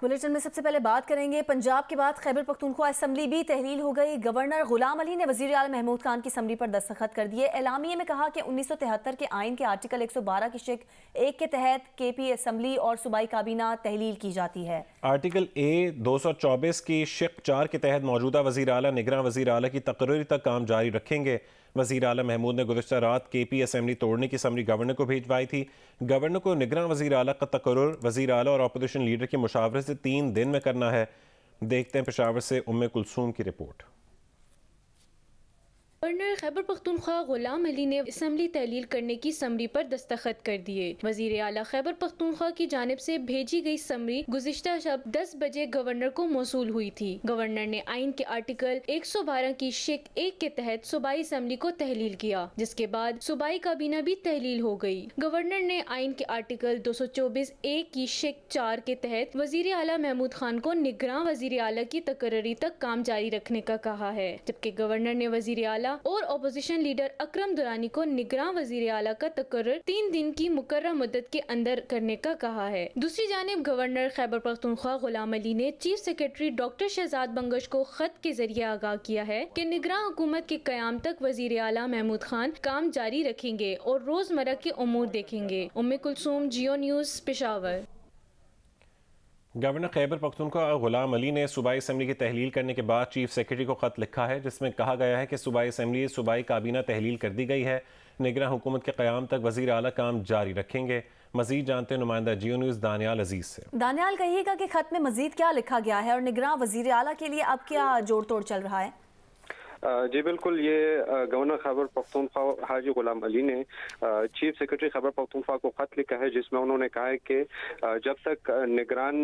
Bulletin में सबसे पहले बात करेंगे पंजाब के बाद खैबर पख्तूनख्वा असम्बली भी तहलील हो गई। गवर्नर गुलाम अली ने वज़ीर आला महमूद खान की असम्बली पर दस्तखत कर दिए। एलामिये में कहा कि 1973 के आइन के आर्टिकल 112 की शिक 1 के तहत केपी असम्बली और सूबाई काबीना तहलील की जाती है। आर्टिकल ए 224 की शिक 4 के तहत मौजूदा वज़ीर आला निगरान वज़ीर आला की तकर्री तक काम जारी रखेंगे। वज़ीर आला महमूद ने गुज़श्ता रात केपी असम्बली तोड़ने की समरी गवर्नर को भिजवाई थी। गवर्नर को निगरान वज़ीर आला का तकर्रुर वज़ीर आला और अपोजिशन लीडर की मुशावरत से 3 दिन में करना है। देखते हैं पेशावर से उम्मे कुलसूम की रिपोर्ट। गवर्नर खैबर पख्तूनख्वा गुलाम अली ने असम्बली तहलील करने की समरी पर दस्तखत कर दिए। वज़ीर आला खैबर पख्तूनख्वा की जानिब से भेजी गई समरी गुज़िश्ता शब 10 बजे गवर्नर को मौसूल हुई थी। गवर्नर ने आइन के आर्टिकल 112 की शिक 1 के तहत सूबाई असम्बली को तहलील किया, जिसके बाद सूबाई काबीना भी तहलील हो गई। गवर्नर ने आइन के आर्टिकल 224 ए की शिक 4 के तहत वज़ीर आला महमूद खान को निगरान वज़ीर आला की तकर्री तक काम जारी रखने का कहा है, जबकि गवर्नर ने वज़ीर आला और अपोजिशन लीडर अकरम दुरानी को निगरान वज़ीर आला का तकर्रुर 3 दिन की मुकर्रर मुद्दत के अंदर करने का कहा है। दूसरी जानिब गवर्नर खैबर पख्तूनख्वा गुलाम अली ने chief secretary doctor Shahzad Bangash को खत के जरिए आगाह किया है कि निगरान हुकूमत के क़याम तक वज़ीर आला महमूद खान काम जारी रखेंगे और रोजमर्रा के उमूर देखेंगे। उम्मे कुलसूम, जियो न्यूज़, पेशावर। गवर्नर खैबर पख्तूनख्वा गुलाम अली ने सूबाई असम्बली की तहलील करने के बाद चीफ सेक्रेटरी को खत लिखा है, जिसमें कहा गया है कि सूबाई असम्बली सूबाई काबीना तहलील कर दी गई है। निगरान हुकूमत के क़याम तक वज़ीर आला काम जारी रखेंगे। मज़ीद जानते हैं नुमाइंदा जियो न्यूज़ दानियाल अजीज से। दानियाल, कहिएगा कि खत में मज़ीद क्या लिखा गया है और निगरान वज़ीर आला के लिए अब क्या जोड़ तोड़ चल रहा है? जी बिल्कुल, ये गवर्नर खैबर पख्तूनख्वा हाजी गुलाम अली ने चीफ सेक्रेटरी खैबर पख्तूनख्वा को खत लिखा है, जिसमें उन्होंने कहा है कि जब तक निगरान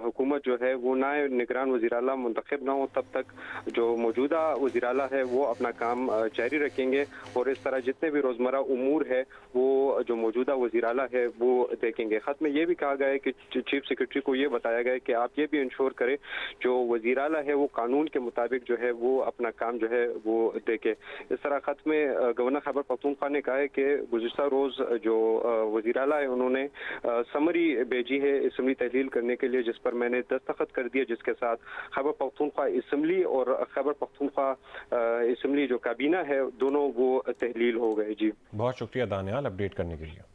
हुकूमत जो है वो नए निगरान वज़ीर आला मुंतखब ना हो, तब तक जो मौजूदा वज़ीर आला है वो अपना काम जारी रखेंगे और इस तरह जितने भी रोज़मर्रा उमूर है वो जो मौजूदा वज़ीर आला है वो देखेंगे। खत में ये भी कहा गया है कि चीफ सेक्रेटरी को ये बताया गया है कि आप ये भी इंश्योर करें जो वज़ीर आला है वो कानून के मुताबिक जो है वो अपना काम जो है वो देखे। इस तरह खत में गवर्नर खैबर पख्तूनख्वा ने कहा है कि गुज़िश्ता रोज जो वज़ीर आला है उन्होंने समरी भेजी है असम्बली तहलील करने के लिए, जिस पर मैंने दस्तखत कर दिया, जिसके साथ खैबर पख्तूनख्वा असम्बली और खैबर पख्तूनख्वा असम्बली जो काबीना है दोनों वो तहलील हो गए। जी बहुत शुक्रिया दानियाल अपडेट करने के लिए।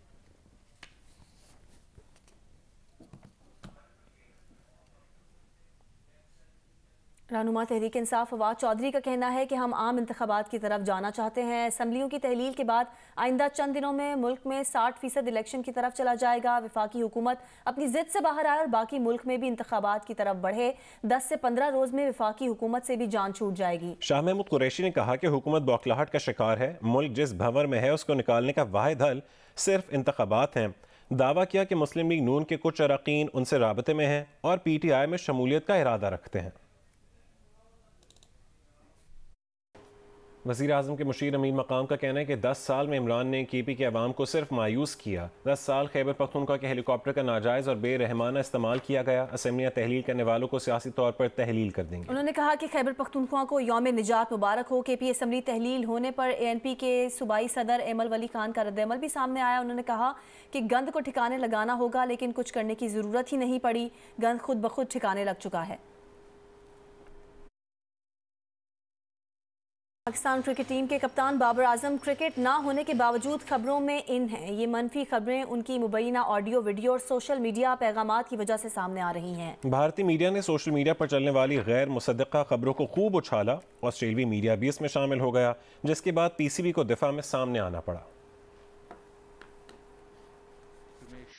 रहनुमा तहरीक इंसाफ फवाद चौधरी का कहना है कि हम आम इंतखाबात की तरफ जाना चाहते हैं। असम्बलियों की तहलील के बाद आइंदा चंद दिनों में मुल्क में 60% इलेक्शन की तरफ चला जाएगा। वफाकी हुकूमत अपनी जिद से बाहर आए और बाकी मुल्क में भी इंतखाबात की तरफ बढ़े। 10 से 15 रोज में वफाकी हुकूमत से भी जान छूट जाएगी। शाह महमूद कुरैशी ने कहा कि हुकूमत बौखलाहट का शिकार है। मुल्क जिस भंवर में है उसको निकालने का वाहिद हल सिर्फ इंतखाबात हैं। दावा किया कि मुस्लिम लीग नून के कुछ अरकान उनसे राबते में हैं और PTI में शमूलियत का इरादा रखते हैं। वज़ीर आज़म के मुशीर अमीन मकाम का कहना है कि 10 साल में इमरान ने KP के अवाम को सिर्फ मायूस किया। 10 साल खैबर पख्तूनख्वा के हेलीकॉप्टर का नाजायज़ और बेरहमाना इस्तेमाल किया गया। असम्बलियाँ तहलील करने वालों को सियासी तौर पर तहलील कर देंगे। उन्होंने कहा कि खैबर पख्तूनख्वा को यौम निजात मुबारक हो। KP असम्बली तहलील होने पर ANP के सूबाई सदर एमल वली खान का रद्द-ए-अमल भी सामने आया। उन्होंने कहा कि गंद को ठिकाने लगाना होगा, लेकिन कुछ करने की ज़रूरत ही नहीं पड़ी। गंद खुद ब खुद ठिकाने लग चुका है। पाकिस्तान क्रिकेट टीम के कप्तान बाबर आजम क्रिकेट ना होने के बावजूद खबरों में इन हैं। ये मनफी खबरें उनकी मुबैना ऑडियो, वीडियो और सोशल मीडिया पैगामात की वजह से सामने आ रही हैं। भारतीय मीडिया ने सोशल मीडिया पर चलने वाली गैर मुसद्दक़ा खबरों को खूब उछाला। ऑस्ट्रेलियावी मीडिया भी इसमें शामिल हो गया, जिसके बाद PCB को दिफा में सामने आना पड़ा।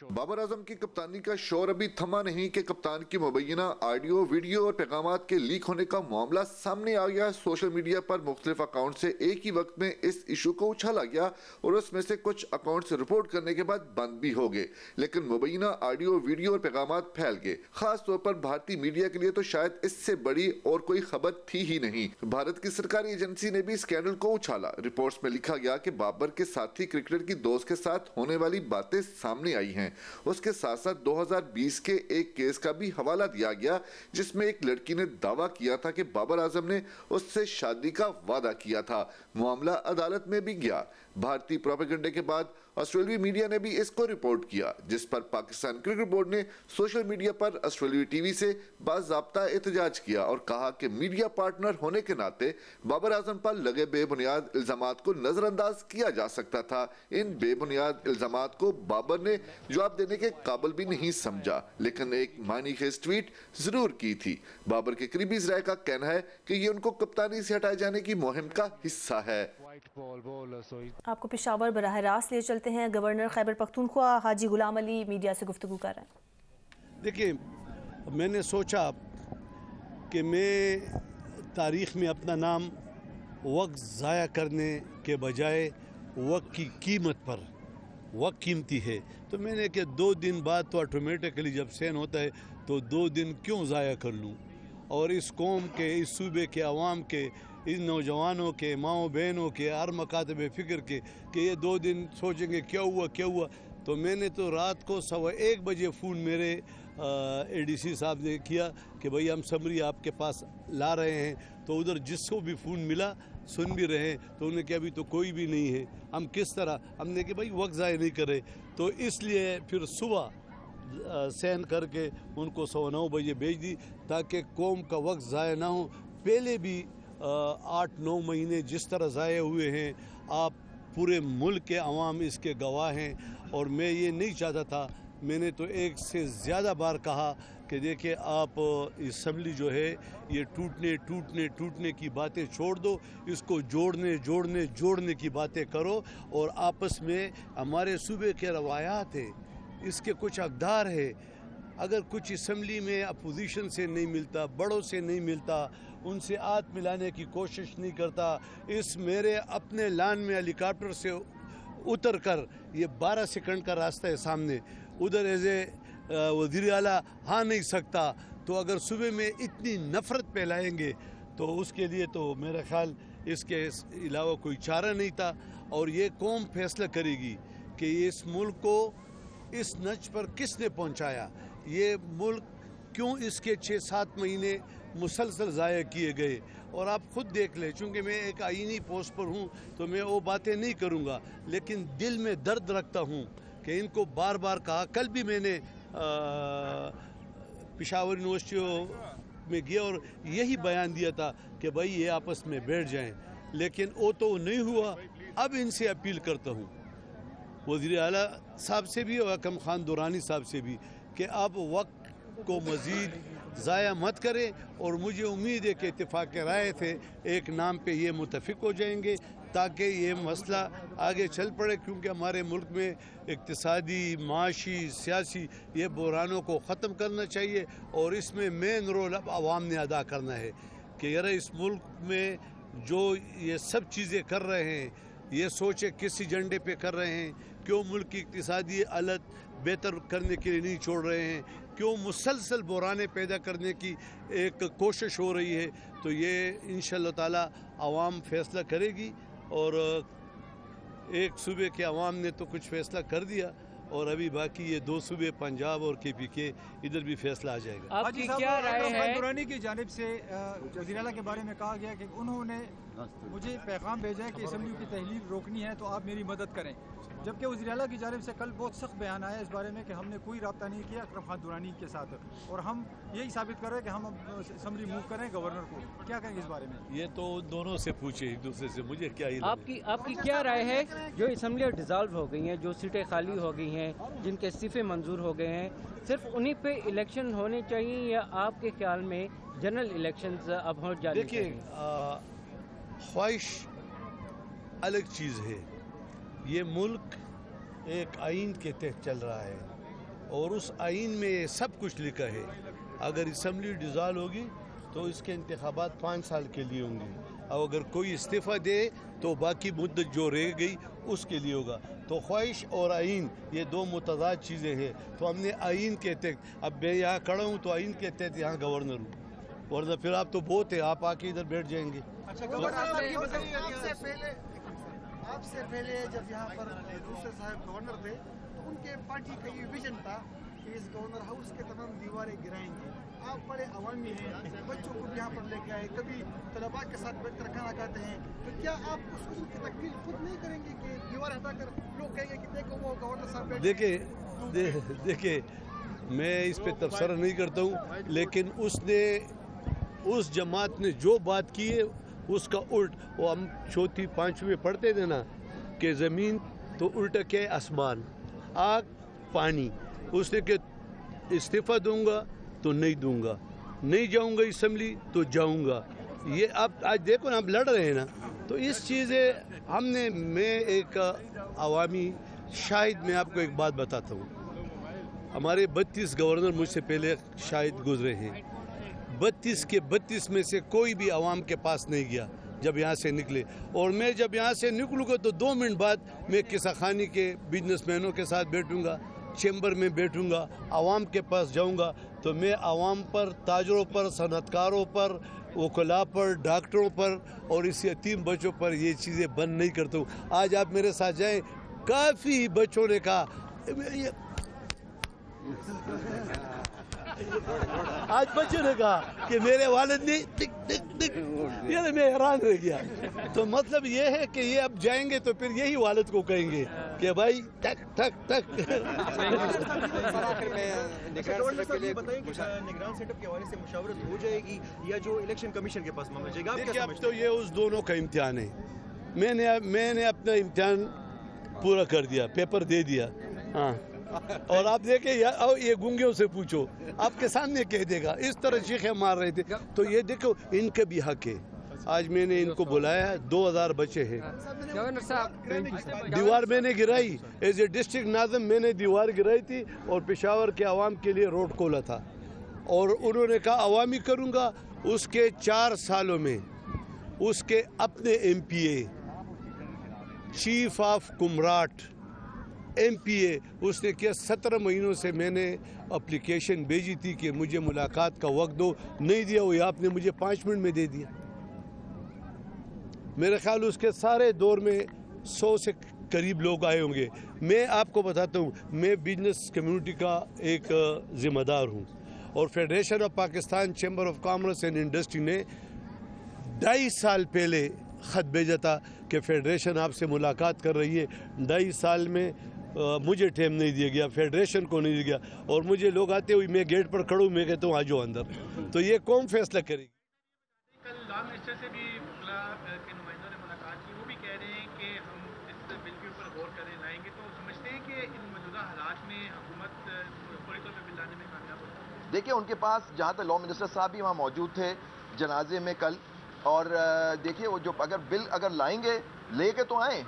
बाबर आजम की कप्तानी का शोर अभी थमा नहीं कि कप्तान की मुबैना ऑडियो, वीडियो और पैगामात के लीक होने का मामला सामने आ गया। सोशल मीडिया पर मुख्तलिफ अकाउंट से एक ही वक्त में इस इशू को उछाला गया और उसमें से कुछ अकाउंट से रिपोर्ट करने के बाद बंद भी हो गए, लेकिन मुबैना ऑडियो, वीडियो और पैगामात फैल गए। खास तौर पर भारतीय मीडिया के लिए तो शायद इससे बड़ी और कोई खबर थी ही नहीं। भारत की सरकारी एजेंसी ने भी स्कैंडल को उछाला। रिपोर्ट्स में लिखा गया कि बाबर के साथी क्रिकेटर की दोस्त के साथ होने वाली बातें सामने आई हैं। उसके साथ साथ 2020 के एक केस का भी हवाला दिया गया, जिसमें एक लड़की ने दावा किया था कि बाबर आजम ने उससे शादी का वादा किया था। मामला अदालत में भी गया। भारतीय प्रोपेगेंडे के बाद آسٹریلوی میڈیا نے بھی اس کو رپورٹ کیا، جس پر پاکستان کرکٹ بورڈ نے سوشل میڈیا پر آسٹریلوی ٹی وی سے باضابطہ احتجاج کیا اور کہا کہ میڈیا پارٹنر ہونے کے ناطے بابر اعظم پر لگے بے بنیاد الزامات کو نظر انداز کیا جا سکتا تھا۔ ان بے بنیاد الزامات کو بابر نے جواب دینے کے قابل بھی نہیں سمجھا، لیکن ایک معنی خیز ٹویٹ ضرور کی تھی۔ بابر کے قریبی ذرائع کا کہنا ہے کہ یہ ان کو کپتانی سے ہٹائے جانے کی مہم کا حصہ ہے۔ آپ کو پشاور براہ راست لے چلتے ہیں۔ گورنر خیبر پختونخوا حاجی غلام علی میڈیا سے گفتگو کر رہے ہیں۔ دیکھیں، میں نے سوچا کہ میں تاریخ میں اپنا نام وقت ضائع کرنے کے بجائے وقت کی قیمت پر، وقت قیمتی ہے، تو میں نے کہ 2 دن بعد تو آٹومیٹکلی جب سین ہوتا ہے تو 2 دن کیوں ضائع کر لوں، اور اس قوم کے، اس صوبے کے عوام کے، ان نوجوانوں کے، ماؤں بہنوں کے، ہر مکاتب فکر کے، کہ یہ 2 دن سوچیں گے کیا ہوا۔ تو میں نے تو رات کو 1:15 بجے فون میرے اے ڈی سی صاحب نے کیا کہ بھئی ہم سمری آپ کے پاس لا رہے ہیں، تو ادھر جس کو بھی فون ملا سن بھی رہے ہیں، تو انہوں نے کہا ابھی تو کوئی بھی نہیں ہے، ہم کس طرح، ہم نے کہ بھئی وقت ضائع نہیں کرے، تو اس لیے پھر صبح سین کر کے ان کو 9:15 بجے بھیج دی تاکہ قوم کا وقت ضائع نہ ہو۔ پہلے بھی 8-9 مہینے جس طرح ضائع ہوئے ہیں، آپ پورے ملک کے عوام اس کے گواہ ہیں، اور میں یہ نہیں چاہتا تھا، میں نے تو 1 سے زیادہ بار کہا کہ دیکھیں آپ اسمبلی جو ہے یہ ٹوٹنے کی باتیں چھوڑ دو، اس کو جوڑنے کی باتیں کرو، اور آپس میں ہمارے صوبے کے روایات ہیں، اس کے کچھ اقدار ہے، اگر کچھ اسمبلی میں اپوزیشن سے نہیں ملتا، بڑوں سے نہیں ملتا، ان سے ہاتھ ملانے کی کوشش نہیں کرتا، اس میرے اپنے لان میں ہیلی کاپٹر سے اتر کر یہ 12 سیکنڈ کا راستہ ہے سامنے، ادھر ایسے وزیر اعلیٰ ہاں نہیں سکتا، تو اگر صوبے میں اتنی نفرت پھیلائیں گے تو اس کے لیے تو میرا خیال اس کے علاوہ کوئی چارہ نہیں تھا، اور یہ قوم فیصلہ کرے گی کہ اس ملک کو اس نچ پر کس نے پہنچایا، یہ ملک کیوں اس کے 6-7 مہینے مسلسل ضائع کیے گئے، اور آپ خود دیکھ لیں، چونکہ میں ایک آئینی پوسٹ پر ہوں تو میں وہ باتیں نہیں کروں گا، لیکن دل میں درد رکھتا ہوں کہ ان کو بار بار کہا، کل بھی میں نے پشاور یونیورسٹیوں میں گیا اور یہی بیان دیا تھا کہ بھائی یہ آپس میں بیٹھ جائیں، لیکن وہ تو نہیں ہوا۔ اب ان سے اپیل کرتا ہوں، وزیر اعلیٰ صاحب سے بھی اور حکم خان دورانی صاحب سے بھی، کہ آپ وقت کو مزید ضائع مت کریں، اور مجھے امید ہے کہ اتفاق رائے تھے ایک نام پہ یہ متفق ہو جائیں گے تاکہ یہ مسئلہ آگے چل پڑے، کیونکہ ہمارے ملک میں اقتصادی، معاشی، سیاسی یہ بحرانوں کو ختم کرنا چاہیے، اور اس میں مین رول اب عوام نے ادا کرنا ہے کہ یار اس ملک میں جو یہ سب چیزیں کر رہے ہیں، یہ سوچے کس ایجنڈے پہ کر رہے ہیں، کیوں ملک کی اقتصادی حالت بہتر کرنے کے لیے نہیں چھوڑ رہے ہیں، کیوں مسلسل بحرانے پیدا کرنے کی ایک کوشش ہو رہی ہے، تو یہ انشاءاللہ تعالی عوام فیصلہ کرے گی، اور ایک صوبے کے عوام نے تو کچھ فیصلہ کر دیا، اور ابھی باقی یہ 2 صوبے پنجاب اور کے پی کے ادھر بھی فیصلہ آ جائے گا۔ آپ کی کیا رائے ہے؟ دورانی کی جانب سے وزیر اعلیٰ کے بارے میں کہا گیا کہ انہوں نے مجھے پیغام بھیجا ہے کہ اسمبلی کی تحلیل روکنی ہے تو آپ میری مدد کریں، جبکہ وزیر اعلیٰ کی جانب سے کل بہت سخت بیان آیا اس بارے میں کہ ہم نے کوئی رابطہ نہیں کیا اکرم خان دورانی کے ساتھ، اور ہم یہی ثابت کر رہے ہیں کہ ہم اسمبلی موو کریں گورنر کو، کیا کہیں گے اس بارے میں؟ یہ تو دونوں سے پوچھے ایک دوسرے سے، مجھے کیا علم ہے۔ آپ کی کیا رائے ہے؟ جو اسمبلی ڈیزالو ہو گئی ہیں، جو سیٹیں خالی ہو گئی ہیں، جن کے استعفے منظور ہو گئے ہیں، صرف انہی پہ الیکشن ہونے چاہیے، یا آپ کے خیال میں جنرل الیکشنز اب ہو جانے چاہیے؟ دیکھیں، خواہش الگ چیز ہے، یہ ملک ایک آئین کے تحت چل رہا ہے، اور اس آئین میں سب کچھ لکھا ہے، اگر اسمبلی ڈیزالو ہوگی تو اس کے انتخابات 5 سال کے لیے ہوں گے، اور اگر کوئی استعفیٰ دے تو باقی مدت جو رہ گئی اس کے لیے ہوگا، تو خواہش اور آئین یہ 2 متضاد چیزیں ہیں، تو ہم نے آئین کے تحت، اب میں یہاں کھڑا ہوں تو آئین کے تحت یہاں گورنر ہوں، ورنہ پھر آپ تو بہت ہیں، آپ آ کے ادھر بیٹھ جائیں گے۔ آپ سے پہلے جب یہاں پر دوسرے صاحب گورنر تھے تو ان کے پارٹی کا یہ ویژن تھا کہ اس گورنر ہاؤس کے تمام دیواریں گرائیں گے، आप बड़े अवामी हैं, बच्चों को भी यहाँ पर लेके आए, कभी तलबा के साथ बैठकर खाना खाते हैं, तो क्या आप उस की तकलीफ खुद नहीं करेंगे कि दीवार हटाकर लोग कहेंगे कि देखो वो गवर्नर साहब बैठे? देखिए मैं इस पे तबसरा नहीं करता हूँ, लेकिन उसने उस जमात ने जो बात की है उसका उल्ट, वो हम चौथी पांचवी में पढ़ते थे ना कि ज़मीन तो उल्ट के आसमान, आग पानी। उसने कि इस्तीफ़ा दूंगा तो नहीं दूंगा, नहीं जाऊंगा असम्बली तो जाऊंगा। ये आप आज देखो ना, आप लड़ रहे हैं ना, तो इस चीज़ें हमने, मैं एक अवामी शाहिद, मैं आपको एक बात बताता हूँ, हमारे 32 गवर्नर मुझसे पहले शाहिद गुजरे हैं, 32 के 32 में से कोई भी आवाम के पास नहीं गया जब यहाँ से निकले। और मैं जब यहाँ से निकलूँगा तो 2 मिनट बाद मैं किस्साखानी के बिजनेसमैनों के साथ बैठूँगा, चैम्बर में बैठूँगा, आवाम के पास जाऊँगा, तो मैं आवाम पर, ताजरों पर, सनतकारों पर, वकला पर, डॉक्टरों पर और इस यतीम बच्चों पर ये चीज़ें बंद नहीं करता हूँ। आज आप मेरे साथ जाएँ, काफ़ी बच्चों ने कहा, आज बच्चों ने कहा कि मेरे वालिद ने टिक टिक टिक, ये मैं हैरान रह गया। तो मतलब ये है कि ये अब जाएंगे तो फिर यही वालिद को कहेंगे कि भाई टक टक टक। निगरान सेटअप के हवाले से मुशावरत हो जाएगी या जो इलेक्शन कमीशन के पास मामला जाएगा? देखिए अब तो ये उस दोनों का इम्तिहान है। मैंने अपना इम्तिहान पूरा कर दिया, पेपर दे दिया। हाँ, और आप देखे ये गूंगियों से पूछो, आपके सामने कह देगा। इस तरह चीखें मार रहे थे, तो ये देखो इनके भी हक है। आज मैंने इनको बुलाया, 2000 बच्चे हैं। दीवार मैंने गिराई, एज ए डिस्ट्रिक्ट नाज़िम मैंने दीवार गिराई थी और पेशावर के आवाम के लिए रोड खोला था। और उन्होंने कहा अवामी करूँगा। उसके 4 सालों में उसके अपने MPA, chief of Kumrat MPA, उसने किया। 17 महीनों से मैंने एप्लीकेशन भेजी थी कि मुझे मुलाकात का वक्त दो, नहीं दिया। वो आपने मुझे 5 मिनट में दे दिया। मेरे ख्याल उसके सारे दौर में 100 से करीब लोग आए होंगे। मैं आपको बताता हूँ, मैं बिजनेस कम्युनिटी का एक ज़िम्मेदार हूँ और federation of Pakistan chamber of commerce and industry ने 2.5 साल पहले ख़त भेजा था कि फेडरेशन आपसे मुलाकात कर रही है। 2.5 साल में मुझे टाइम नहीं दिया गया, फेडरेशन को नहीं दिया गया। और मुझे लोग आते हुए, मैं गेट पर खड़ा हूँ, मैं कहता हूँ आ जाओ अंदर। तो ये कौन फैसला करेगी? कल लॉ मिनिस्टर से भी वकला के नुमाइंदों ने मुलाकात की, वो भी कह रहे हैं कि हम इस बिल के ऊपर गौर करें, लाएंगे। तो समझते हैं कि इन मौजूदा हालात में हुकूमत पूरी तौर पर बिल लाने में कामयाब होगी? देखिए उनके पास, जहाँ तक लॉ मिनिस्टर साहब भी वहाँ मौजूद थे जनाजे में कल, और देखिए वो जो अगर बिल लाएंगे, लेके तो आए,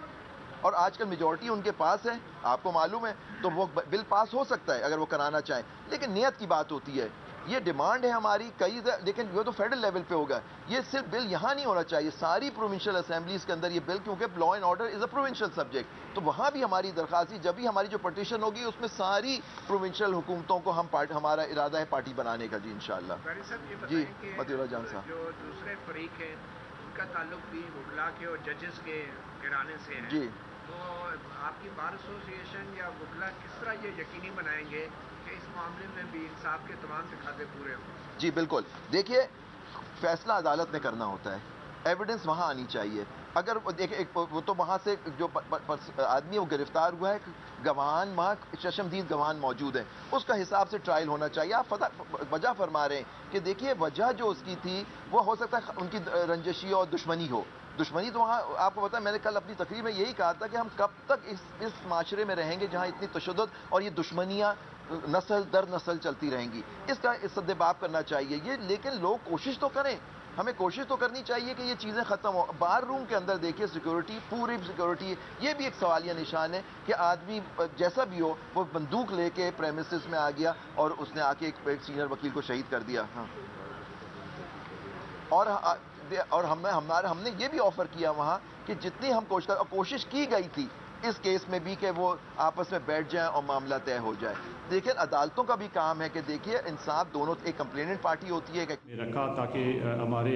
और आजकल मेजॉरिटी उनके पास है, आपको मालूम है, तो वो बिल पास हो सकता है अगर वो कराना चाहें। लेकिन नियत की बात होती है, ये डिमांड है हमारी कई, लेकिन वो तो फेडरल लेवल पे होगा। ये सिर्फ बिल यहाँ नहीं होना चाहिए, सारी प्रोविंशियल असेंबलीज के अंदर ये बिल, क्योंकि law and order is a provincial subject. तो वहाँ भी हमारी दरख्वास्त, जब भी हमारी जो पटिशन होगी उसमें सारी प्रोविंशियल हुकूमतों को हमारा इरादा है पार्टी बनाने का। जी इंशाअल्लाह। जी मतीउल्लाह जान साहब, जो दूसरे फरीक हैं उनका ताल्लुक भी वकला के और जजेस के घराने से है। जी, तो आपकी बार एसोसिएशन या वकला किस तरह ये यकीनी बनाएंगे कि इस मामले में भी इंसाफ के तमाम तकाज़े पूरे हों? जी बिल्कुल। देखिए फैसला अदालत ने करना होता है, एविडेंस वहाँ आनी चाहिए। अगर देखिए वो तो वहाँ से जो आदमी वो गिरफ्तार हुआ है, गवाहान वहाँ चशमदीद गवाहान मौजूद है, उसका हिसाब से ट्रायल होना चाहिए। आप वजह फरमा रहे हैं कि देखिए वजह जो उसकी थी वो हो सकता है उनकी रंजिशी और दुश्मनी हो। दुश्मनी तो वहाँ आपको पता है, मैंने कल अपनी तकरीर में यही कहा था कि हम कब तक इस माशरे में रहेंगे जहाँ इतनी तशद्दुद और ये दुश्मनियाँ नस्ल दर नस्ल चलती रहेंगी। इसका सद्देबाब करना चाहिए ये। लेकिन लोग कोशिश तो करें, हमें कोशिश तो करनी चाहिए कि ये चीज़ें ख़त्म हो। बार रूम के अंदर देखिए सिक्योरिटी, पूरी सिक्योरिटी, ये भी एक सवालिया निशान है कि आदमी जैसा भी हो वो बंदूक लेके प्रेमिसेस में आ गया और उसने आके एक सीनियर वकील को शहीद कर दिया। हाँ, और हमने ये भी ऑफ़र किया वहाँ कि जितनी हम कोशिश की गई थी इस केस में भी कि वो आपस में बैठ जाएं और मामला तय हो जाए। देखिए अदालतों का भी काम है कि देखिए इंसाफ, दोनों एक कंप्लेनेंट पार्टी होती है रखा ताकि हमारे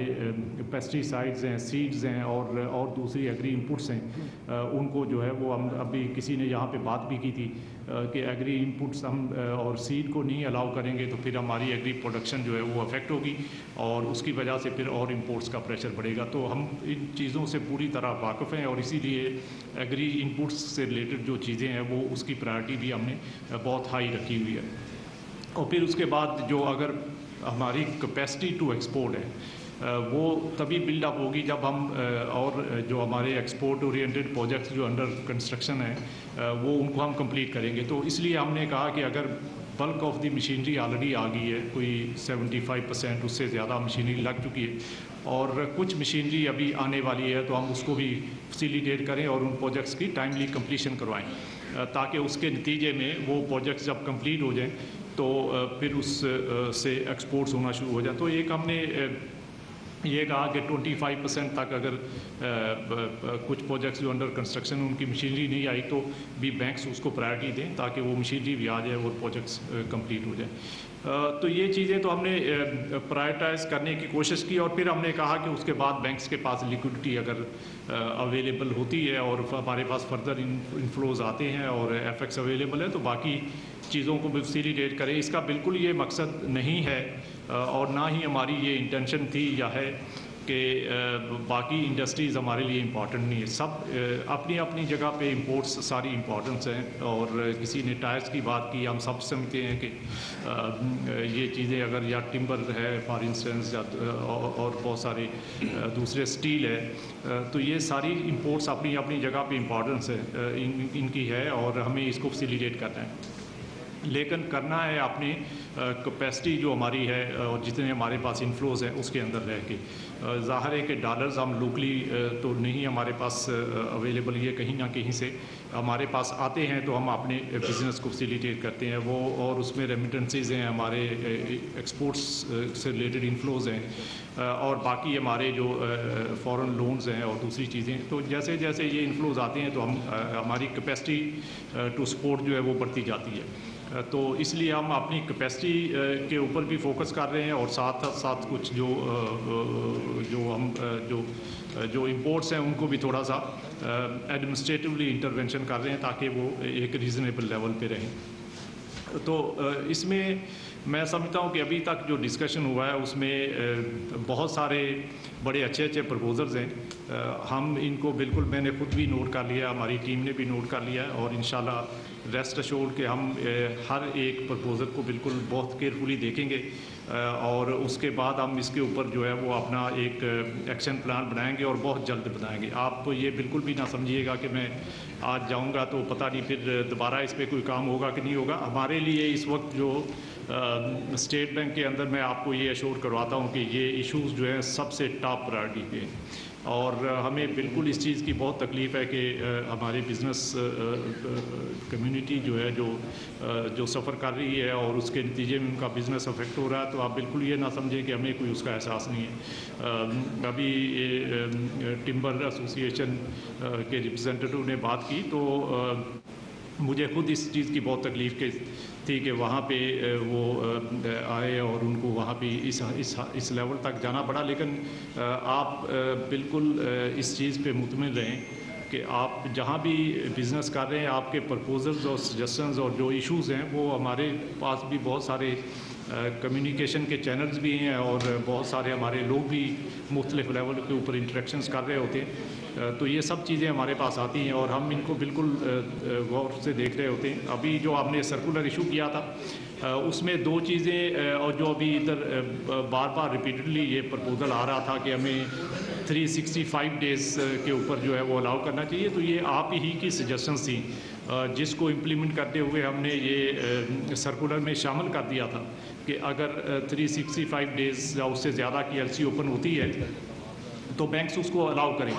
पेस्टिसाइड्स हैं, सीड्स हैं और दूसरी एग्री इनपुट्स हैं, उनको जो है वो हम अभी किसी ने यहाँ पे बात भी की थी کہ ایگری انپٹس ہم اور سیڈ کو نہیں الاؤ کریں گے تو پھر ہماری ایگری پروڈکشن جو ہے وہ افیکٹ ہوگی اور اس کی وجہ سے پھر اور امپورٹس کا پریشر بڑھے گا. تو ہم ان چیزوں سے پوری طرح واقف ہیں اور اسی لیے ایگری انپٹس سے ریلیٹڈ جو چیزیں ہیں وہ اس کی پرائرٹی بھی ہم نے بہت ہائی رکھی ہوئی ہے. اور پھر اس کے بعد جو اگر ہماری کیپیسٹی ٹو ایکسپورٹ ہے وہ تبھی بلڈ اپ ہوگی جب ہم اور جو ہمارے ایکسپورٹ اورینٹڈ پروجیکٹس جو انڈر کنسٹرکشن ہیں وہ ان کو ہم کمپلیٹ کریں گے. تو اس لیے ہم نے کہا کہ اگر bulk of the machinery already آ گئی ہے, کوئی 75% اس سے زیادہ مشینری لگ چکی ہے اور کچھ مشینری ابھی آنے والی ہے, تو ہم اس کو بھی فیسیلیٹیٹ کریں اور ان پروجیکٹس کی ٹائملی کمپلیشن کروائیں تاکہ اس کے نتیجے میں وہ پروجیکٹس جب کمپلیٹ ہو جائیں تو پھر اس سے ایکسپورٹس ہونا شروع ہو جائیں. تو ایک ہم نے یہ کہا کہ 25% تک اگر کچھ پروجیکٹس جو انڈر کنسٹرکشن ان کی مشینری نہیں آئی تو بھی بینکس اس کو پرائرٹی دیں تاکہ وہ مشینری بھی آ جائے اور پروجیکٹس کمپلیٹ ہو جائیں. تو یہ چیزیں تو ہم نے پرائرٹائز کرنے کی کوشش کی اور پھر ہم نے کہا کہ اس کے بعد بینکس کے پاس لیکوڈٹی اگر اویلیبل ہوتی ہے اور ہمارے پاس فردر انفلوز آتے ہیں اور ایف ایکس اویلیبل ہے تو باقی چیزوں کو بھی فیسیلیٹیٹ کریں. اس کا بالکل یہ مقصد نہیں ہے اور نہ ہی ہماری یہ انٹینشن تھی یا ہے کہ باقی انڈسٹریز ہمارے لیے امپورٹنٹ نہیں ہے. سب اپنی اپنی جگہ پہ امپورٹس ساری امپورٹنس ہیں اور کسی نے ٹائرس کی بات کی, ہم سب سمجھتے ہیں کہ یہ چیزیں اگر یا ٹمبر ہے فار انسٹنس یا اور بہت سارے دوسرے اسٹیل ہے تو یہ ساری امپورٹس اپنی اپنی جگہ پہ امپورٹنس ہے ان کی ہے اور ہمیں اس کو فیسیلیٹیٹ کرنا ہے. لیکن کرنا ہے اپنی کیپیسٹی جو ہماری ہے اور جتنے ہمارے پاس انفلوز ہیں اس کے اندر رہ کے. ظاہر ہے کہ ڈالرز ہم لوکلی تو نہیں ہمارے پاس اویلیبل, یہ کہیں نہ کہیں سے ہمارے پاس آتے ہیں تو ہم اپنے بزنس کو فیسیلیٹیٹ کرتے ہیں وہ, اور اس میں ریمیٹنسز ہیں, ہمارے ایکسپورٹس سے ریلیٹڈ انفلوز ہیں اور باقی ہمارے جو فورن لونز ہیں اور دوسری چیزیں. تو جیسے جیسے یہ انفلوز آتے ہیں تو ہماری کیپیسٹی ٹو سپورٹ جو ہے وہ بڑھتی جاتی ہے. تو اس لیے ہم اپنی کیپیسٹی کے اوپر بھی فوکس کر رہے ہیں اور ساتھ ساتھ کچھ جو امپورٹس ہیں ان کو بھی تھوڑا سا ایڈمنسٹریٹولی انٹرونشن کر رہے ہیں تاکہ وہ ایک ریزنیبل لیول پہ رہیں. تو اس میں میں سمجھتا ہوں کہ ابھی تک جو ڈسکشن ہوا ہے اس میں بہت سارے بڑے اچھے اچھے پرپوزلز ہیں. ہم ان کو بالکل, میں نے خود بھی نوٹ کر لیا, ہماری ٹیم نے بھی نوٹ کر لیا ہے اور انشاءاللہ ریسٹ اشورڈ کہ ہم ہر ایک پرپوزل کو بالکل بہت کیئرفلی دیکھیں گے اور اس کے بعد ہم اس کے اوپر جو ہے وہ اپنا ایک ایکشن پلان بنائیں گے اور بہت جلد بنائیں گے. آپ یہ بالکل بھی نہ سمجھیے گا کہ میں آج جاؤں گا تو پتہ نہیں پھر دوبارہ اس پہ کوئی کام ہوگا کہ نہیں ہوگا. ہمارے لیے اس وقت جو اسٹیٹ بینک کے اندر میں آپ کو یہ ایشور کرواتا ہوں کہ یہ ایشوز جو ہیں سب سے ٹاپ پرائرٹی پہ ہیں اور ہمیں بالکل اس چیز کی بہت تکلیف ہے کہ ہمارے بزنس کمیونٹی جو ہے جو سفر کر رہی ہے اور اس کے نتیجے میں ان کا بزنس افیکٹ ہو رہا ہے. تو آپ بالکل یہ نہ سمجھیں کہ ہمیں کوئی اس کا احساس نہیں ہے. ابھی ٹمبر ایسوسیشن کے ریپرزینٹیٹیو نے بات کی تو مجھے خود اس چیز کی بہت تکلیف تھی کہ وہاں پہ وہ آئے اور ان کو وہاں پہ اس لیول تک جانا پڑا. لیکن آپ بالکل اس چیز پہ مطمئن رہیں کہ آپ جہاں بھی بزنس کر رہے ہیں آپ کے پرپوزلز اور سجیشنز اور جو ایشوز ہیں وہ ہمارے پاس بھی بہت سارے کمیونیکیشن کے چینلز بھی ہیں اور بہت سارے ہمارے لوگ بھی مختلف لیول کے اوپر انٹریکشنز کر رہے ہوتے ہیں. تو یہ سب چیزیں ہمارے پاس آتی ہیں اور ہم ان کو بالکل غور سے دیکھ رہے ہوتے ہیں. ابھی جو آپ نے سرکولر ایشو کیا تھا اس میں دو چیزیں اور جو ابھی ادھر بار بار ریپیٹڈلی یہ پرپوزل آ رہا تھا کہ ہمیں 365 ڈیز کے اوپر جو ہے وہ الاؤ کرنا چاہیے. تو یہ آپ ہی کی سجیشنز تھیں جس کو امپلیمنٹ کرتے ہوئے ہم نے یہ سرکولر میں شامل کر دیا تھا کہ اگر 365 ڈیز یا اس سے زیادہ کی ایل سی اوپن ہوتی ہے تو بینکس اس کو الاؤ کریں.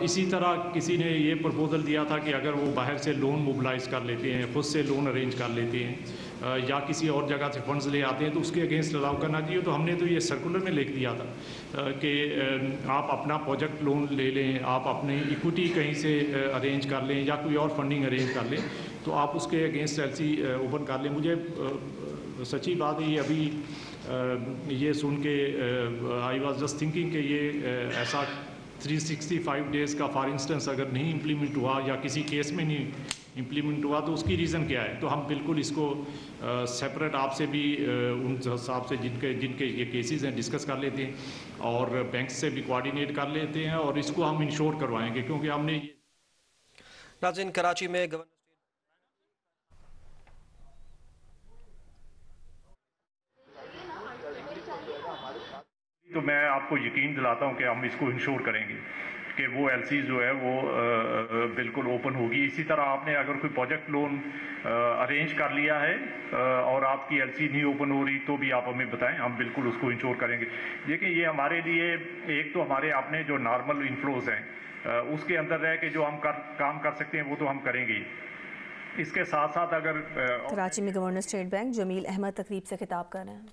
اسی طرح کسی نے یہ پرپوزل دیا تھا کہ اگر وہ باہر سے لون موبلائز کر لیتے ہیں, خود سے لون ارینج کر لیتے ہیں یا کسی اور جگہ سے فنڈز لے آتے ہیں تو اس کے اگینسٹ الاؤ کرنا چاہیے. تو ہم نے تو یہ سرکولر میں لکھ دیا تھا کہ آپ اپنا پروجیکٹ لون لے لیں, آپ اپنی ایکوٹی کہیں سے ارینج کر لیں یا کوئی اور فنڈنگ ارینج کر لیں تو آپ اس کے اگینسٹ ایل سی اوپن کر لیں. مجھے سچی بات ہے یہ ابھی یہ سن کے آئی واز جسٹ تھنکنگ کہ یہ ایسا 365 ڈیز کا فار انسٹنس اگر نہیں امپلیمنٹ ہوا یا کسی کیس میں نہیں इम्प्लीमेंट हुआ, तो उसकी रीज़न क्या है। तो हम बिल्कुल इसको सेपरेट आपसे भी उन हिसाब से जिनके ये केसेस हैं डिस्कस कर लेते हैं और बैंक से भी कोऑर्डिनेट कर लेते हैं और इसको हम इंश्योर करवाएंगे, क्योंकि हमने ये नाज़रीन कराची में तो मैं आपको यकीन दिलाता हूं कि हम इसको इंश्योर करेंगे कि वो एलसी जो है वो बिल्कुल ओपन होगी। इसी तरह आपने अगर कोई प्रोजेक्ट लोन अरेंज कर लिया है और आपकी एलसी नहीं ओपन हो रही तो भी आप हमें बताएं, हम बिल्कुल उसको इंश्योर करेंगे। देखिए ये हमारे लिए एक तो हमारे अपने जो नॉर्मल इनफ्लोज हैं उसके अंदर है कि जो हम काम कर सकते हैं वो तो हम करेंगे ही। इसके साथ साथ अगर कराची में governor state bank Jameel Ahmed तकरीब से खिताब कर रहे हैं।